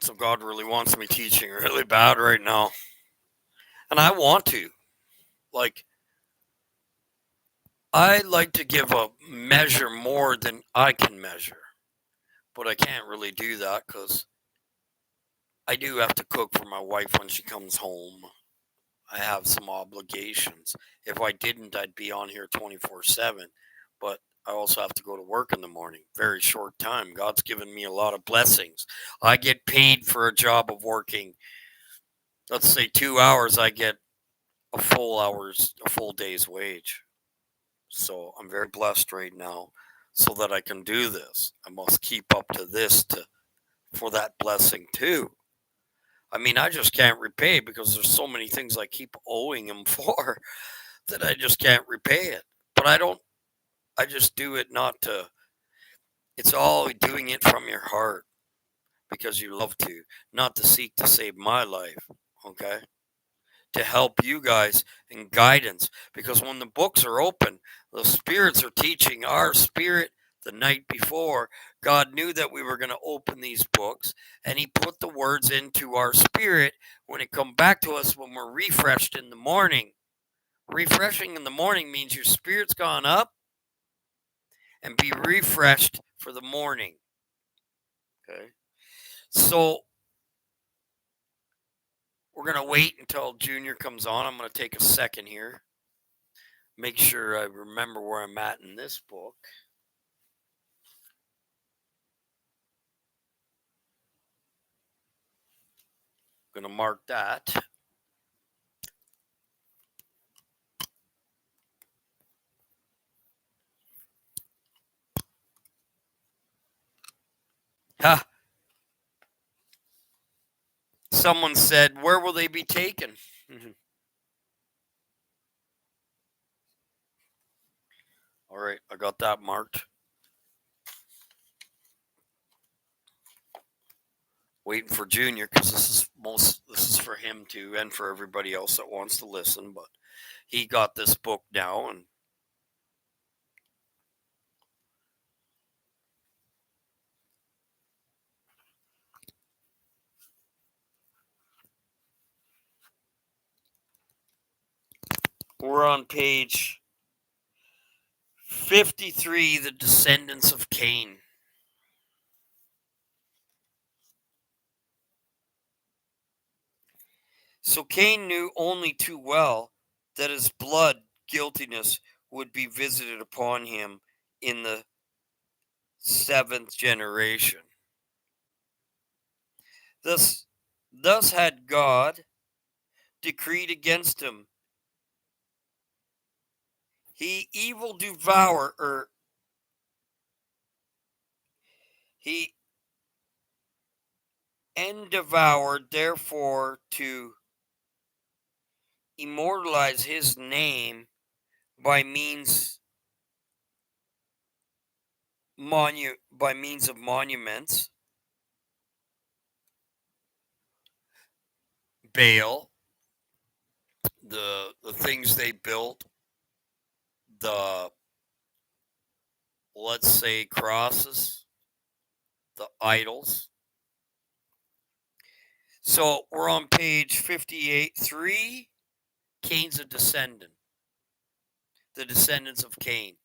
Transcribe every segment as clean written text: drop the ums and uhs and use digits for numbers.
So God really wants me teaching really bad right now. And I want to. Like, I like to give a measure more than I can measure. But I can't really do that because I do have to cook for my wife when she comes home. I have some obligations. If I didn't, I'd be on here 24/7. But I also have to go to work in the morning. Very short time. God's given me a lot of blessings. I get paid for a job of working, let's say 2 hours, I get a full day's wage. So I'm very blessed right now so that I can do this. I must keep up to this for that blessing too. I mean, I just can't repay because there's so many things I keep owing him for that I just can't repay it. But I just do it not to, it's all doing it from your heart because you love to, not to seek to save my life, okay? To help you guys in guidance. Because when the books are open, the spirits are teaching our spirit the night before. God knew that we were going to open these books, and He put the words into our spirit when it come back to us when we're refreshed in the morning. Refreshing in the morning means your spirit's gone up and be refreshed for the morning. Okay. So we're going to wait until Junior comes on. I'm going to take a second here. Make sure I remember where I'm at in this book. I'm going to mark that. Ha! Someone said, where will they be taken? All right, I got that marked. Waiting for Junior because this is for him too and for everybody else that wants to listen. But he got this book now, and we're on page 53, The Descendants of Cain. So Cain knew only too well that his blood guiltiness would be visited upon him in the seventh generation. Thus had God decreed against him. He evil devour, or he and devoured, therefore, to immortalize his name by means of monuments. Baal, the things they built, the, let's say, crosses, the idols. So we're on page 58, 3. Cain's a descendant. The descendants of Cain.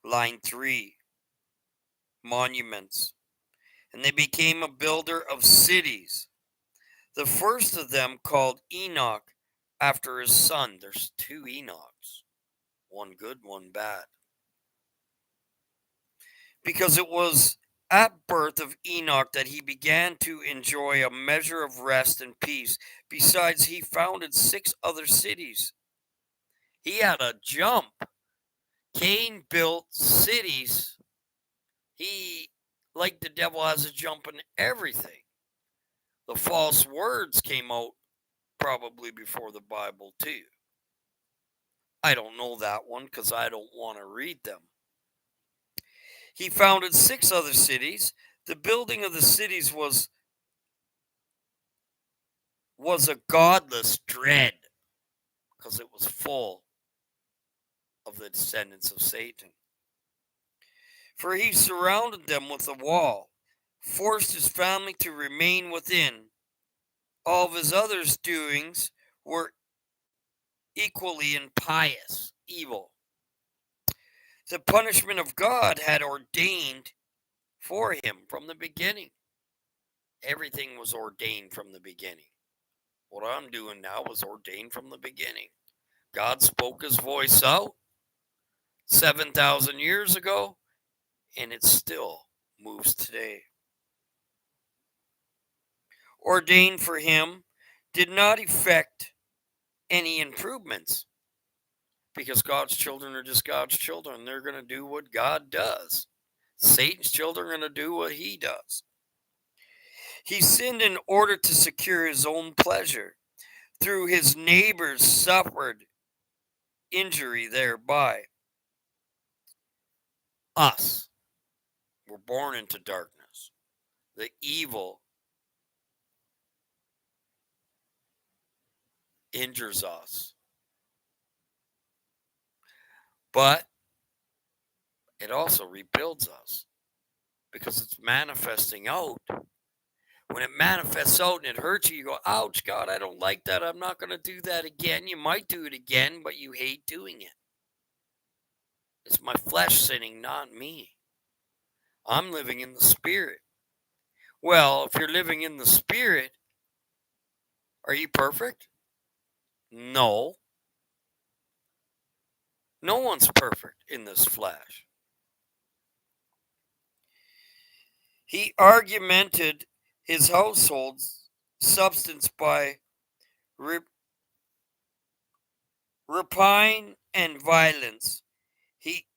Line 3. Monuments. And they became a builder of cities. The first of them called Enoch after his son. There's two Enochs. One good, one bad. Because it was at birth of Enoch that he began to enjoy a measure of rest and peace. Besides, he founded 6 other cities. He had a jump. Cain built cities. He, like the devil, has a jump in everything. The false words came out probably before the Bible, too. I don't know that one because I don't want to read them. He founded 6 other cities. The building of the cities was a godless dread because it was full of the descendants of Satan. For he surrounded them with a wall, forced his family to remain within. All of his other doings were equally impious, evil. The punishment of God had ordained for him from the beginning. Everything was ordained from the beginning. What I'm doing now was ordained from the beginning. God spoke his voice out 7,000 years ago, and it still moves today. Ordained for him did not effect any improvements, because God's children are just God's children. They're going to do what God does. Satan's children are going to do what he does. He sinned in order to secure his own pleasure. Through his neighbors suffered injury thereby. Us were born into darkness. The evil injures us. But it also rebuilds us because it's manifesting out. When it manifests out and it hurts you, you go, ouch, God, I don't like that. I'm not going to do that again. You might do it again, but you hate doing it. It's my flesh sinning, not me. I'm living in the Spirit. Well, if you're living in the Spirit, are you perfect? No. No one's perfect in this flesh. He argumented his household's substance by rapine and violence. He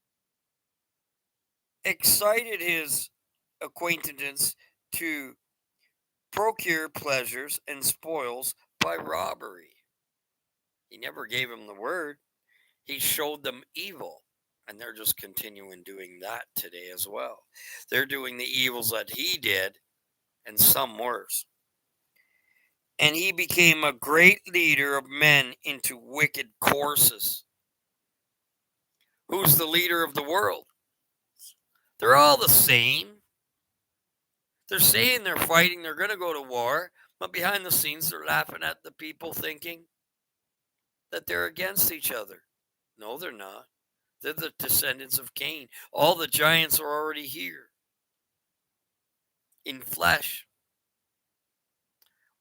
excited his acquaintance to procure pleasures and spoils by robbery. He never gave them the word. He showed them evil. And they're just continuing doing that today as well. They're doing the evils that he did, and some worse. And he became a great leader of men into wicked courses. Who's the leader of the world? They're all the same. They're saying they're fighting, they're going to go to war, but behind the scenes they're laughing at the people thinking that they're against each other. No, they're not. They're the descendants of Cain. All the giants are already here in flesh.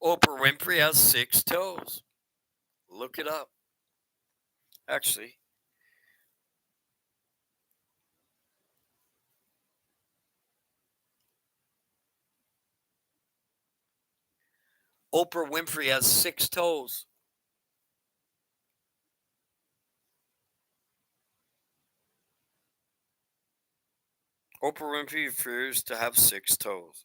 Oprah Winfrey has 6 toes. Look it up. Actually, Oprah Winfrey has 6 toes. Oprah Winfrey appears to have 6 toes.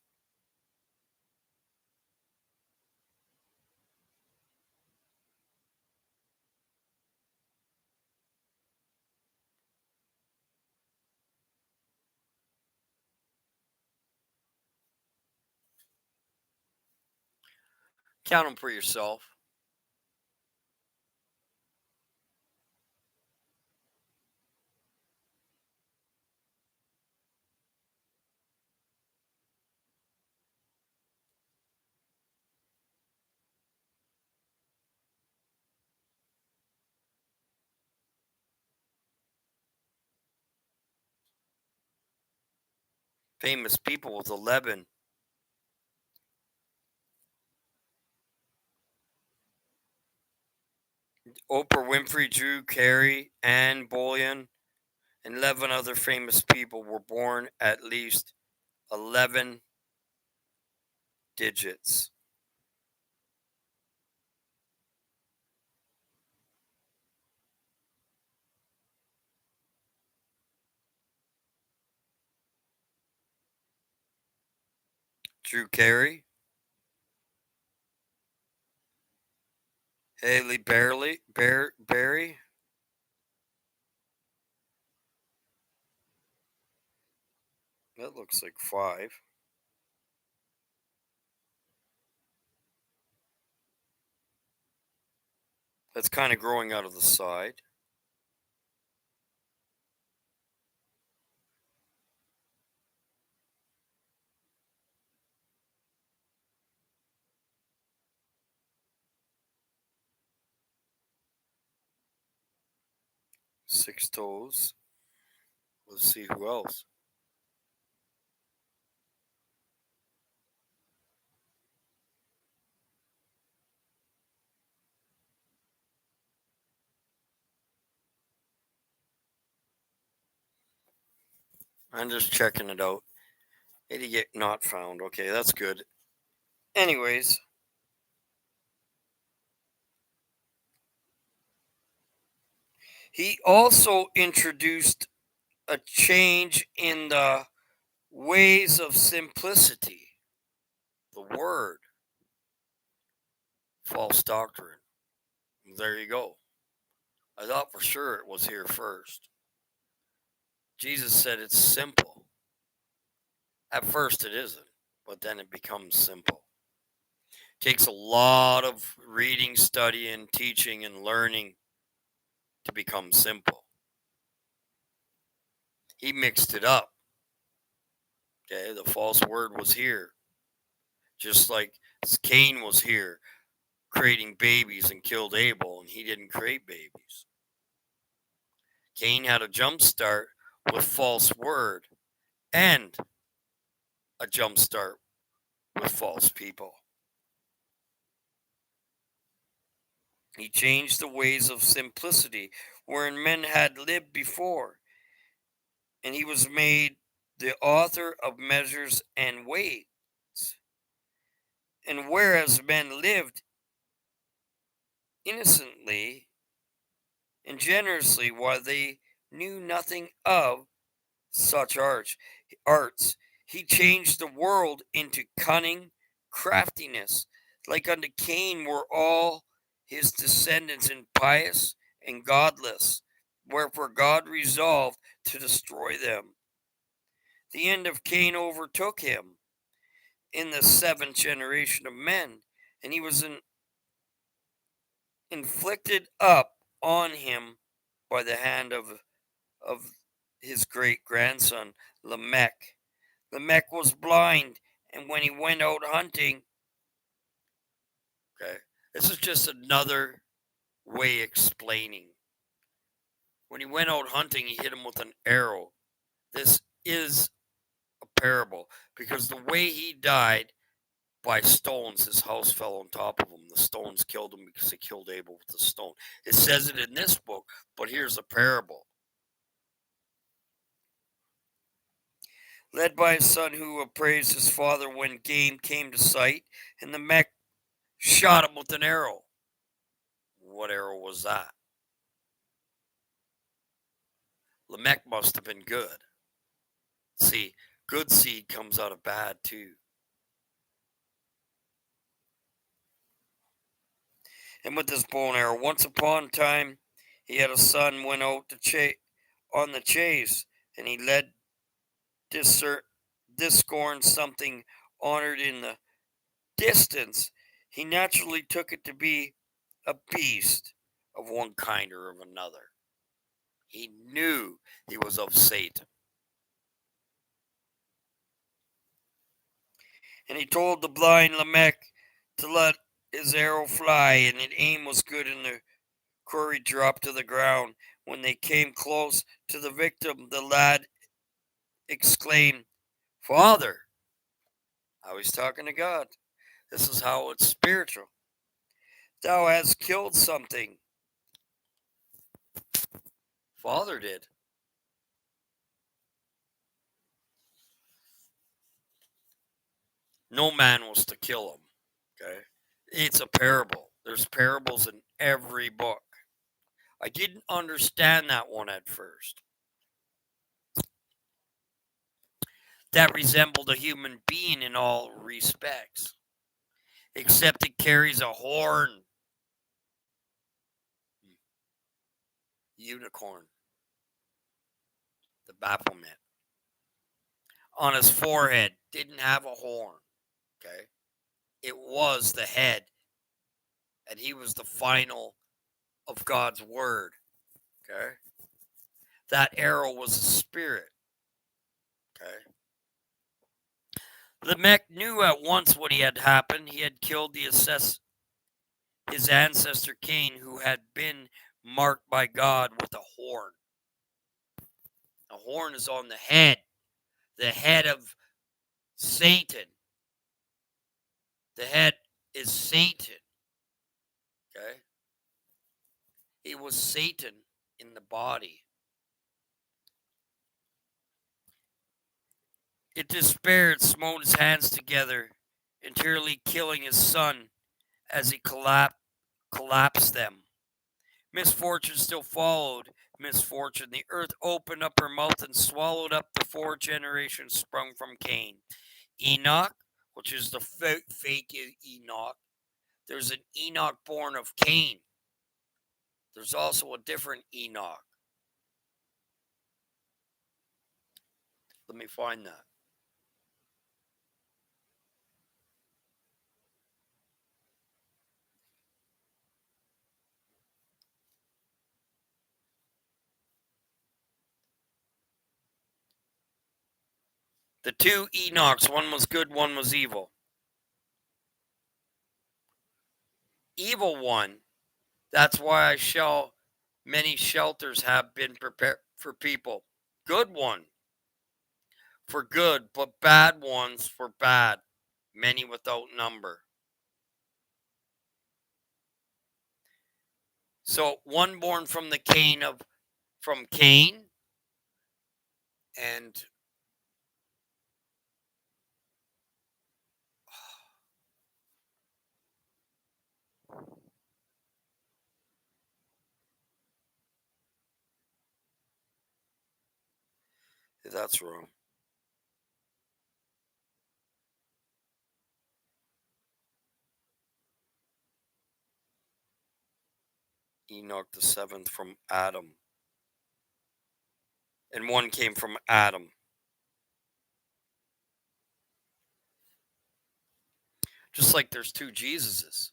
Count them for yourself. Famous people with 11. Oprah Winfrey, Drew Carey, Anne Boleyn, and 11 other famous people were born at least 11 digits. Drew Carey, Haley Berry, that looks like 5. That's kind of growing out of the side. 6 toes. Let's see who else. I'm just checking it out. Idiot not found. Okay, that's good. Anyways, he also introduced a change in the ways of simplicity. The word. False doctrine. There you go. I thought for sure it was here first. Jesus said it's simple. At first it isn't, but then it becomes simple. It takes a lot of reading, studying, teaching, and learning to become simple. He mixed it up. Okay, the false word was here. Just like Cain was here, creating babies and killed Abel, and he didn't create babies. Cain had a jump start with false word and a jump start with false people. He changed the ways of simplicity wherein men had lived before, and he was made the author of measures and weights. And whereas men lived innocently and generously while they knew nothing of such arts, he changed the world into cunning craftiness. Like unto Cain were all his descendants impious and godless, wherefore God resolved to destroy them. The end of Cain overtook him in the 7th generation of men, and he was inflicted up on him by the hand of his great grandson Lamech. Lamech was blind, and when he went out hunting, okay, this is just another way explaining. When he went out hunting, he hit him with an arrow. This is a parable because the way he died by stones, his house fell on top of him. The stones killed him because he killed Abel with the stone. It says it in this book, but here's a parable. Led by a son who appraised his father when game came to sight, and the mech shot him with an arrow. What arrow was that? Lamech must have been good. See, good seed comes out of bad too. And with this bow and arrow, once upon a time, he had a son went out to on the chase, and he led discorn something honored in the distance. He naturally took it to be a beast of one kind or of another. He knew he was of Satan. And he told the blind Lamech to let his arrow fly, and its aim was good, and the quarry dropped to the ground. When they came close to the victim, the lad exclaimed, "Father," I was talking to God. This is how it's spiritual. "Thou hast killed something." Father did. No man was to kill him. Okay? It's a parable. There's parables in every book. I didn't understand that one at first. That resembled a human being in all respects, except it carries a horn. Unicorn. The Baphomet. On his forehead, didn't have a horn. Okay? It was the head, and he was the final of God's word. Okay? That arrow was a spirit. Okay? Lamech knew at once what had happened. He had killed his ancestor Cain, who had been marked by God with a horn. horn is on the head of Satan. The head is Satan. Okay? It was Satan in the body. It despaired, smote his hands together, entirely killing his son as he collapsed them. Misfortune still followed misfortune. The earth opened up her mouth and swallowed up the 4 generations sprung from Cain. Enoch, which is the fake Enoch. There's an Enoch born of Cain. There's also a different Enoch. Let me find that. The 2 Enochs, one was good, one was evil. Evil one, that's why many shelters have been prepared for people. Good one, for good, but bad ones for bad, many without number. So one born from Cain, and that's wrong. Enoch the 7th from Adam. And one came from Adam. Just like there's 2 Jesuses.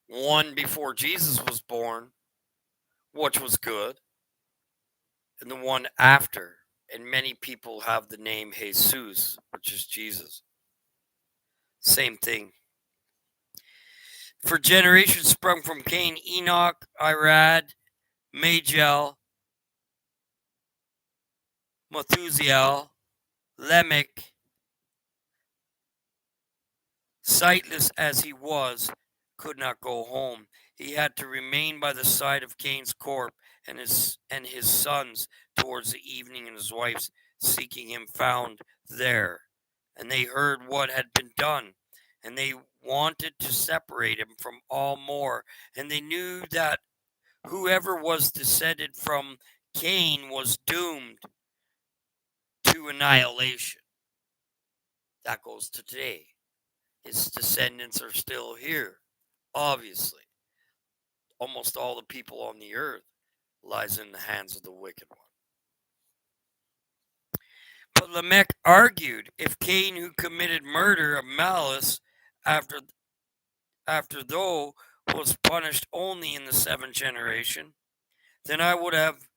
One before Jesus was born, which was good, and the one after. And many people have the name Jesus, which is Jesus. Same thing. For generations sprung from Cain, Enoch, Irad, Majel, Methuselah, Lamech, sightless as he was, could not go home. He had to remain by the side of Cain's corpse and his sons towards the evening, and his wife's seeking him found there. And they heard what had been done, and they wanted to separate him from all more. And they knew that whoever was descended from Cain was doomed to annihilation. That goes to today. His descendants are still here, obviously. Almost all the people on the earth lies in the hands of the wicked one. But Lamech argued, if Cain, who committed murder of malice after though was punished only in the 7th generation, then I would have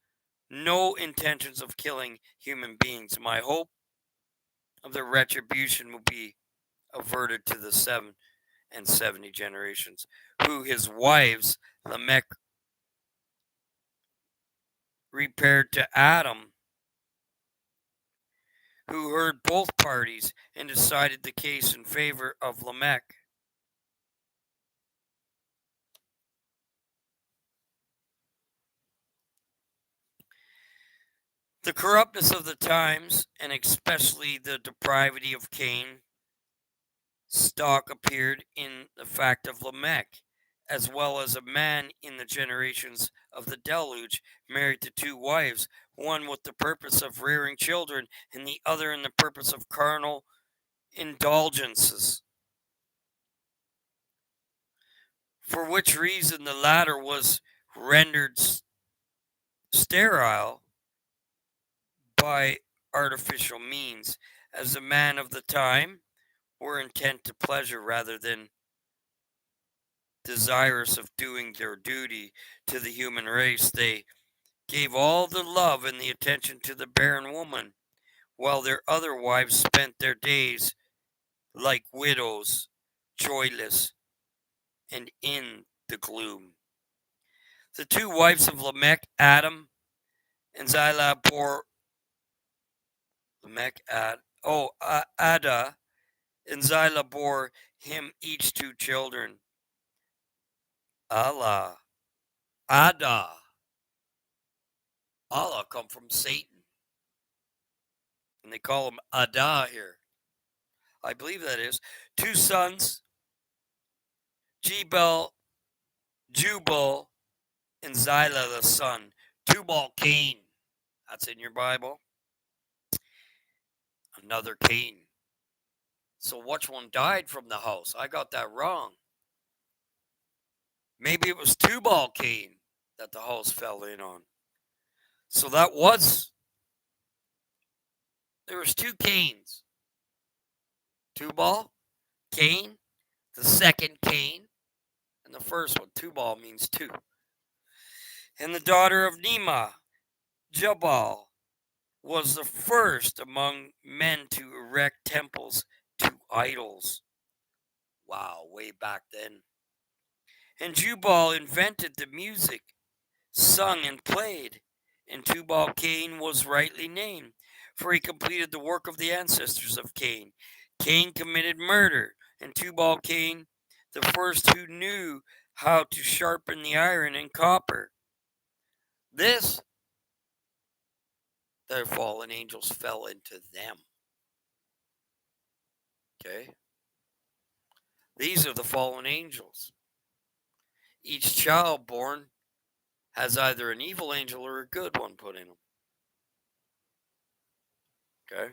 no intentions of killing human beings. My hope of their retribution will be averted to the 7 and 70 generations, who his wives, Lamech, repaired to Adam, who heard both parties and decided the case in favor of Lamech. The corruptness of the times, and especially the depravity of Cain's stock, appeared in the fact of Lamech, as well as a man in the generations of the deluge married to 2 wives, one with the purpose of rearing children, and the other in the purpose of carnal indulgences. For which reason the latter was rendered sterile by artificial means, as the man of the time were intent to pleasure rather than desirous of doing their duty to the human race. They gave all the love and the attention to the barren woman, while their other wives spent their days like widows, joyless, and in the gloom. The 2 wives of Lamech, Adam and Zillah, bore Ada and Zillah bore him each 2 children. Allah. Ada. Allah come from Satan. And they call him Ada here. I believe that is. 2 sons, Jubal, and Zillah the son. Tubal-Cain. That's in your Bible. Another Cain. So which one died from the house? I got that wrong. Maybe it was Tubal-Cain that the house fell in on. So there was 2 Cains. Tubal, Cain, the second Cain, and the first one. Tubal means 2. And the daughter of Nema, Jubal, was the first among men to erect temples to idols. Wow, way back then. And Jubal invented the music, sung and played, and Tubal-Cain was rightly named, for he completed the work of the ancestors of Cain. Cain committed murder, and Tubal-Cain, the first who knew how to sharpen the iron and copper. This, their fallen angels fell into them. Okay? These are the fallen angels. Each child born has either an evil angel or a good one put in them. Okay?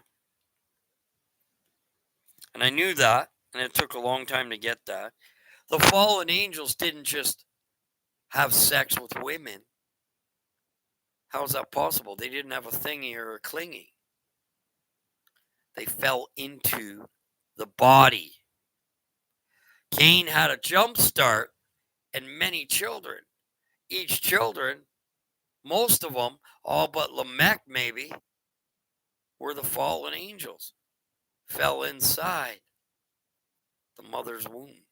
And I knew that, and it took a long time to get that. The fallen angels didn't just have sex with women. How is that possible? They didn't have a thingy or a clingy. They fell into the body. Cain had a jump start and many children. Each children, most of them, all but Lamech maybe, were the fallen angels. Fell inside the mother's womb.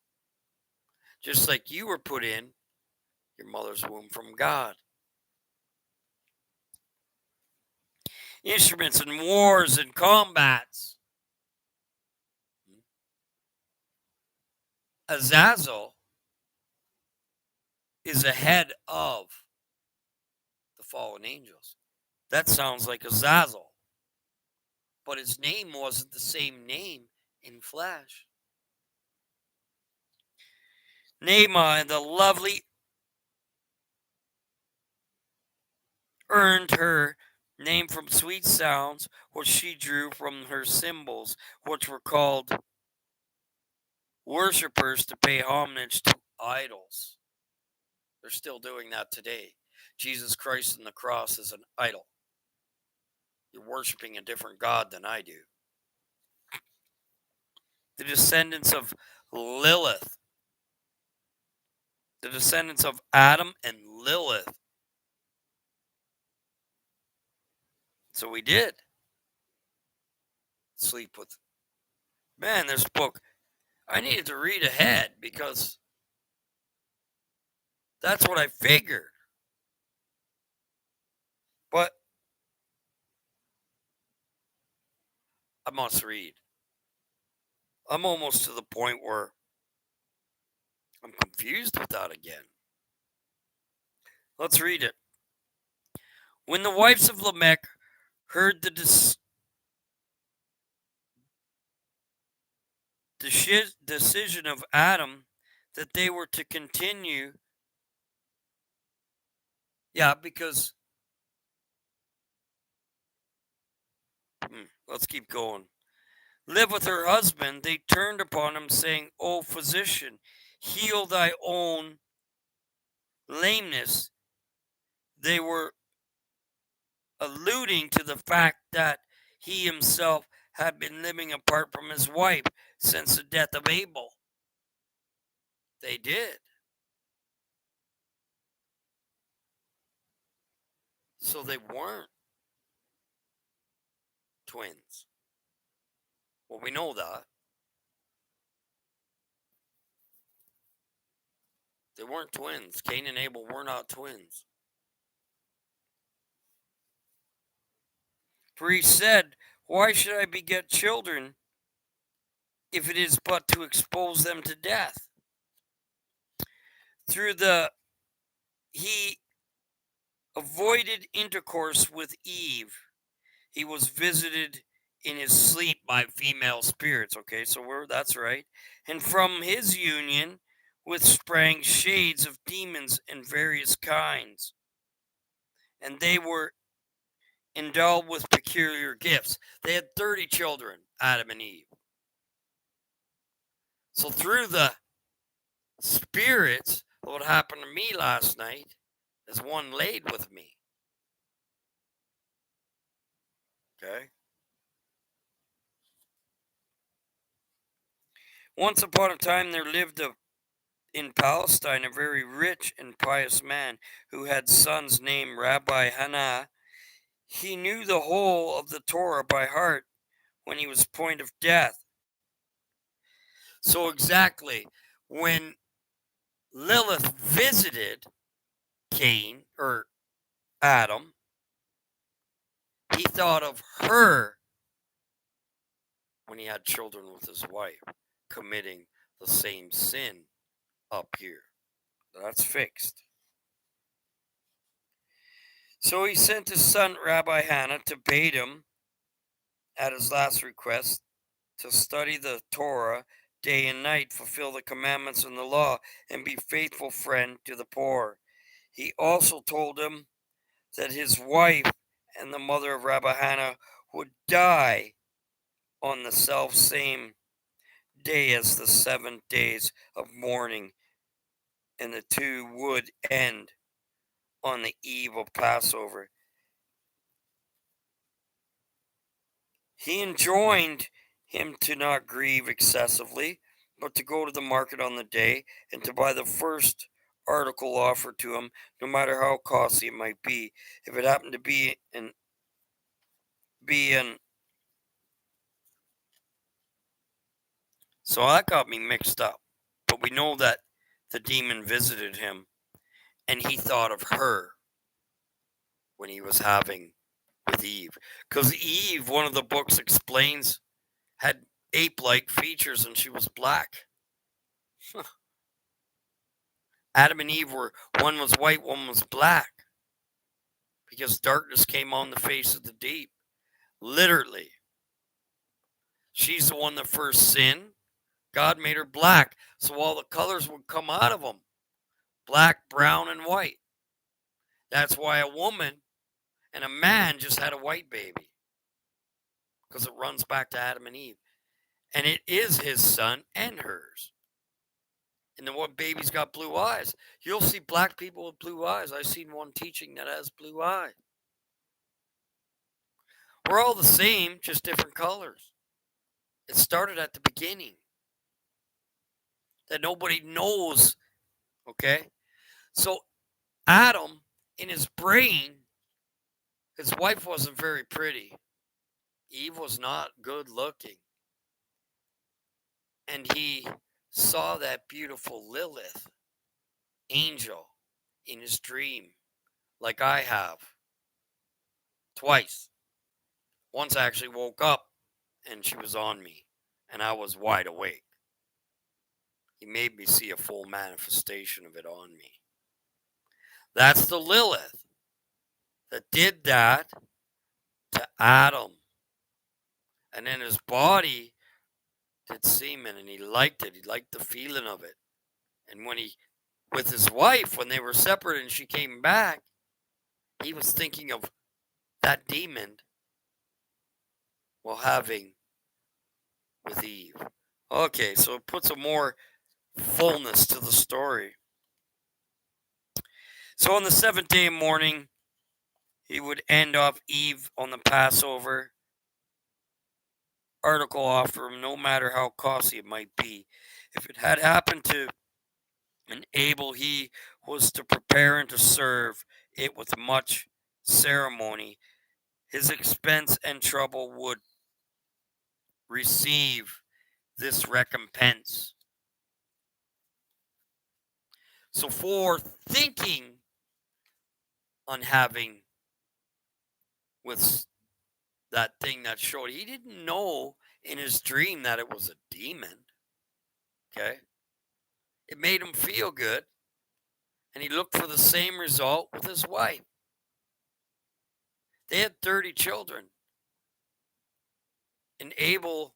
Just like you were put in your mother's womb from God. Instruments in wars and combats. Azazel is ahead of the fallen angels. That sounds like Azazel. But his name wasn't the same name in flesh. Nema and the lovely earned her name from sweet sounds, which she drew from her cymbals, which were called worshippers to pay homage to idols. They're still doing that today. Jesus Christ on the cross is an idol. You're worshiping a different God than I do. The descendants of Lilith. The descendants of Adam and Lilith. So we did sleep with. Man, this book, I needed to read ahead because that's what I figured. But I must read. I'm almost to the point where I'm confused with that again. Let's read it. When the wives of Lamech heard the decision of Adam that they were to continue, because let's keep going. Live with her husband, they turned upon him, saying, O physician, heal thy own lameness. They were alluding to the fact that he himself had been living apart from his wife since the death of Abel. They did. So they weren't twins. Well, we know that. They weren't twins. Cain and Abel were not twins. For he said, Why should I beget children if it is but to expose them to death? He avoided intercourse with Eve. He was visited in his sleep by female spirits. Okay, so that's right. And from his union with sprang shades of demons and various kinds. And they were endowed with peculiar gifts. They had 30 children, Adam and Eve. So through the spirits, what happened to me last night is one laid with me. Okay? Once upon a time there lived in Palestine a very rich and pious man who had sons named Rabbi Hannah. He knew the whole of the Torah by heart when he was point of death. So exactly when Lilith visited Cain or Adam, he thought of her when he had children with his wife, committing the same sin up here. That's fixed. So he sent his son Rabbi Hannah to bait him at his last request to study the Torah day and night, fulfill the commandments and the law, and be faithful friend to the poor. He also told him that his wife and the mother of Rabbi Hannah would die on the self same day as the 7 days of mourning, and the two would end on the eve of Passover. He enjoined him to not grieve excessively, but to go to the market on the day and to buy the first article offered to him, no matter how costly it might be. If it happened to be an so that got me mixed up. But we know that the demon visited him and he thought of her when he was having with Eve. Because Eve, one of the books explains, had ape-like features and she was black. Adam and Eve were, one was white, one was black. Because darkness came on the face of the deep. Literally. She's the one that first sinned. God made her black. So all the colors would come out of them. Black, brown, and white. That's why a woman and a man just had a white baby. Because it runs back to Adam and Eve. And it is his son and hers. And then what baby's got blue eyes? You'll see black people with blue eyes. I've seen one teaching that has blue eyes. We're all the same, just different colors. It started at the beginning. That nobody knows. Okay? So Adam, in his brain, his wife wasn't very pretty. Eve was not good looking. And he saw that beautiful Lilith, angel, in his dream, like I have. Twice. Once I actually woke up and she was on me, and I was wide awake. He made me see a full manifestation of it on me. That's the Lilith that did that to Adam. And then his body did semen, and he liked it. He liked the feeling of it. And when he, with his wife, when they were separate and she came back, he was thinking of that demon while having with Eve. Okay, so it puts a more fullness to the story. So on the 7th day morning, he would end off Eve on the Passover. Article offer him, no matter how costly it might be. If it had happened to an Abel, he was to prepare and to serve it with much ceremony. His expense and trouble would receive this recompense. So for thinking on having with that thing that showed. He didn't know in his dream that it was a demon. Okay? It made him feel good. And he looked for the same result with his wife. They had 30 children. And Abel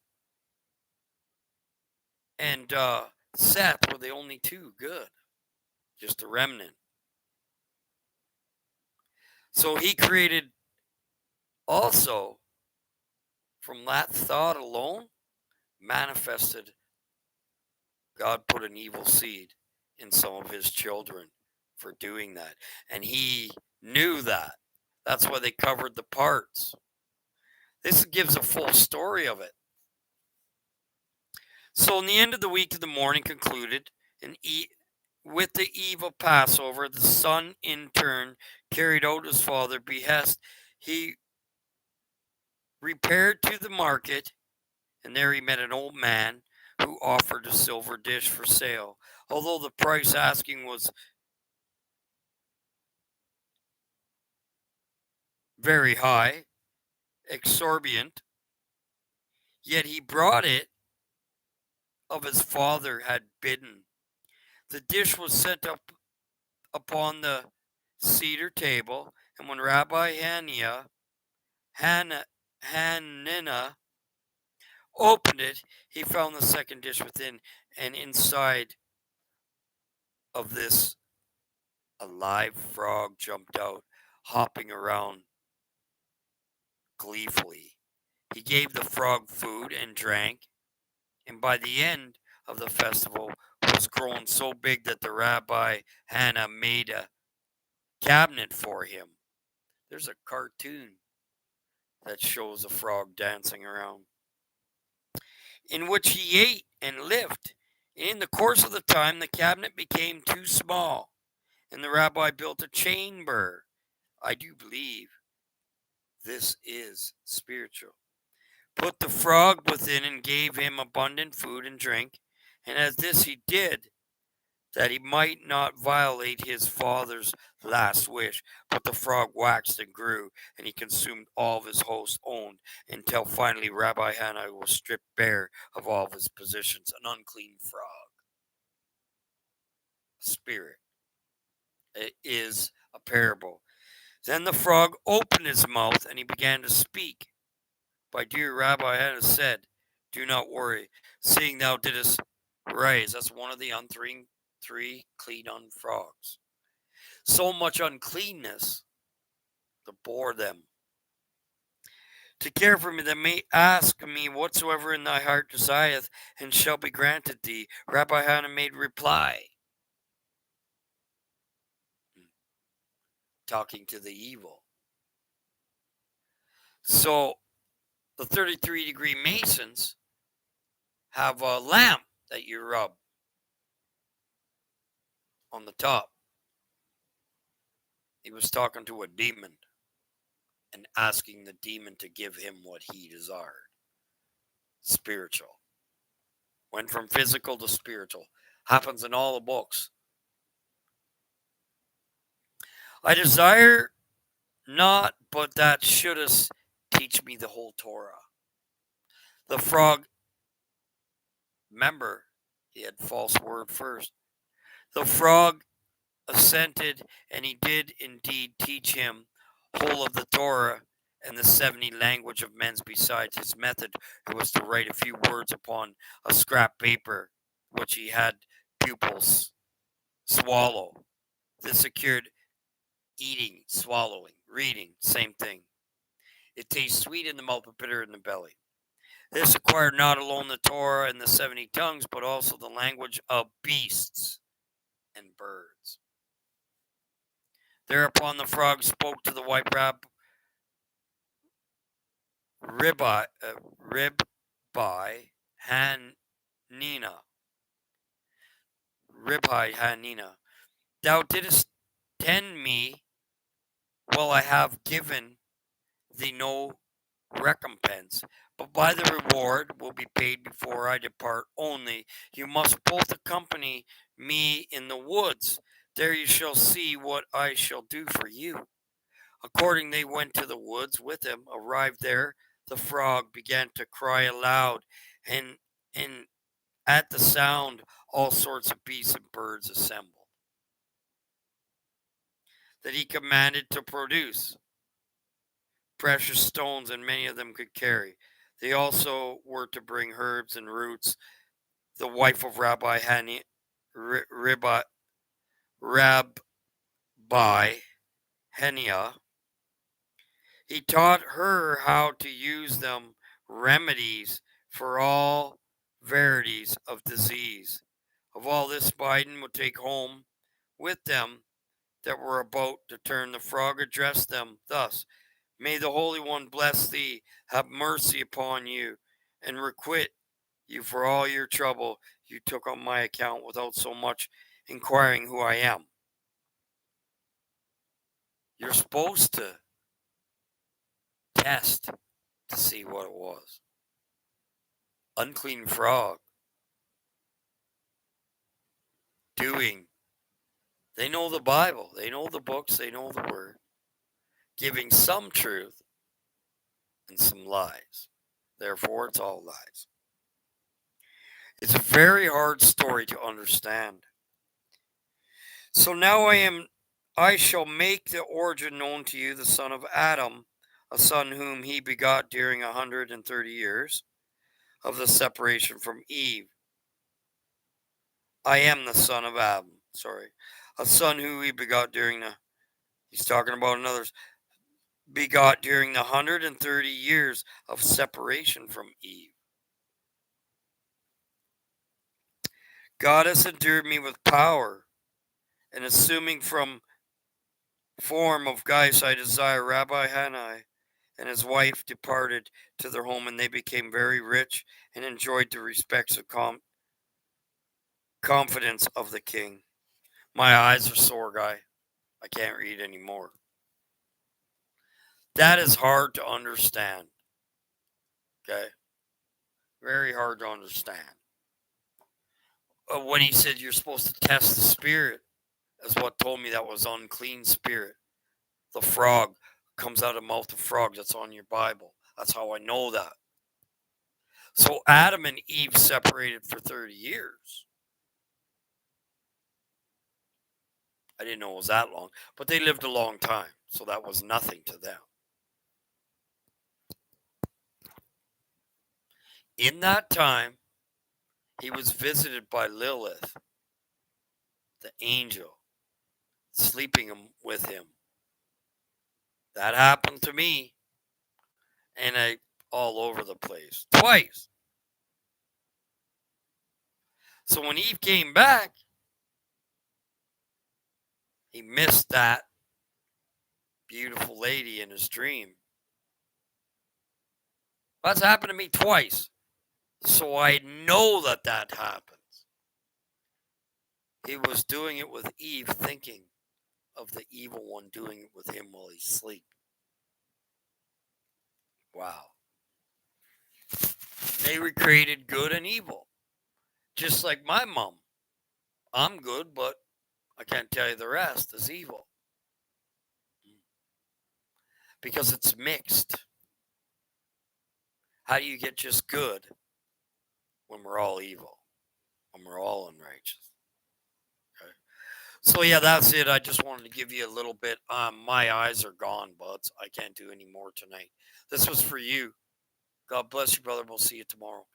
and Seth were the only two good. Just a remnant. So he created also, from that thought alone, manifested, God put an evil seed in some of his children for doing that. And he knew that. That's why they covered the parts. This gives a full story of it. So in the end of the week, the morning concluded, and with the eve of Passover, the son in turn carried out his father's behest. He repaired to the market, and there he met an old man who offered a silver dish for sale. Although the price asking was very high, exorbitant, yet he brought it of his father had bidden. The dish was set up upon the cedar table, and when Rabbi Hanina opened it, he found the second dish within, and inside of this a live frog jumped out, hopping around gleefully. He gave the frog food and drank, and by the end of the festival was grown so big that the Rabbi Hannah made a cabinet for him. There's a cartoon that shows a frog dancing around, in which he ate and lived. In the course of the time, the cabinet became too small, and the rabbi built a chamber. I do believe this is spiritual. Put the frog within and gave him abundant food and drink, and as this he did, that he might not violate his father's last wish. But the frog waxed and grew, and he consumed all of his host owned, until finally Rabbi Hannah was stripped bare of all of his possessions, an unclean frog. Spirit. It is a parable. Then the frog opened his mouth, and he began to speak. My dear Rabbi Hannah said, do not worry, seeing thou didst rise. That's one of the three clean frogs. So much uncleanness to bore them. To care for me, that may ask me whatsoever in thy heart desireth, and shall be granted thee. Rabbi Hannah made reply, talking to the evil. So the 33-degree Masons have a lamp that you rub on the top. He was talking to a demon and asking the demon to give him what he desired. Spiritual. Went from physical to spiritual. Happens in all the books. I desire not, but that shouldst teach me the whole Torah. The frog, remember, he had false word first. The frog assented, and he did indeed teach him whole of the Torah and the 70 language of men's besides his method, who was to write a few words upon a scrap paper, which he had pupils swallow. This secured eating, swallowing, reading, same thing. It tastes sweet in the mouth, but bitter in the belly. This acquired not alone the Torah and the 70 tongues, but also the language of beasts and birds. Thereupon the frog spoke to the white Ribbi Hanina. Ribbi Hanina. Thou didst tend me, well, I have given thee no recompense, but by the reward will be paid before I depart. Only you must both accompany me in the woods. There you shall see what I shall do for you. According they went to the woods with him, arrived there. the frog began to cry aloud, and at the sound all sorts of beasts and birds assembled, that he commanded to produce precious stones, and many of them could carry. They also were to bring herbs and roots. The wife of Rabbi Hania, he taught her how to use them remedies for all varieties of disease. Of all this Biden would take home with them that were about to turn. The frog addressed them thus: May the Holy One bless thee, have mercy upon you, and requite you for all your trouble you took on my account without so much inquiring who I am. You're supposed to test to see what it was. Unclean frog doing. They know the Bible, they know the books, they know the word, giving some truth and some lies. Therefore, it's all lies. It's a very hard story to understand. So now I shall make the origin known to you, the son of Adam, a son whom he begot during 130 years of the separation from Eve. I am the son of Adam, a son who he begot he's talking about another, begot during the 130 years of separation from Eve. God has endued me with power, and assuming from form of Gaius I desire, Rabbi Hanai and his wife departed to their home, and they became very rich and enjoyed the respects of confidence of the king. My eyes are sore, guy. I can't read anymore. That is hard to understand. Okay? Very hard to understand. When he said you're supposed to test the spirit, is what told me that was unclean spirit. The frog comes out of the mouth of frog. That's on your Bible. That's how I know that. So Adam and Eve separated for 30 years. I didn't know it was that long, but they lived a long time, so that was nothing to them. In that time, he was visited by Lilith, the angel, sleeping with him. That happened to me, and all over the place, twice. So when Eve came back, he missed that beautiful lady in his dream. That's happened to me twice. So I know that happens. He was doing it with Eve, thinking of the evil one doing it with him while he's asleep. Wow. They recreated good and evil. Just like my mom. I'm good, but I can't tell you the rest is evil. Because it's mixed. How do you get just good when we're all evil? When we're all unrighteous? Okay. So yeah, that's it. I just wanted to give you a little bit. My eyes are gone, buds. I can't do any more tonight. This was for you. God bless you, brother. We'll see you tomorrow.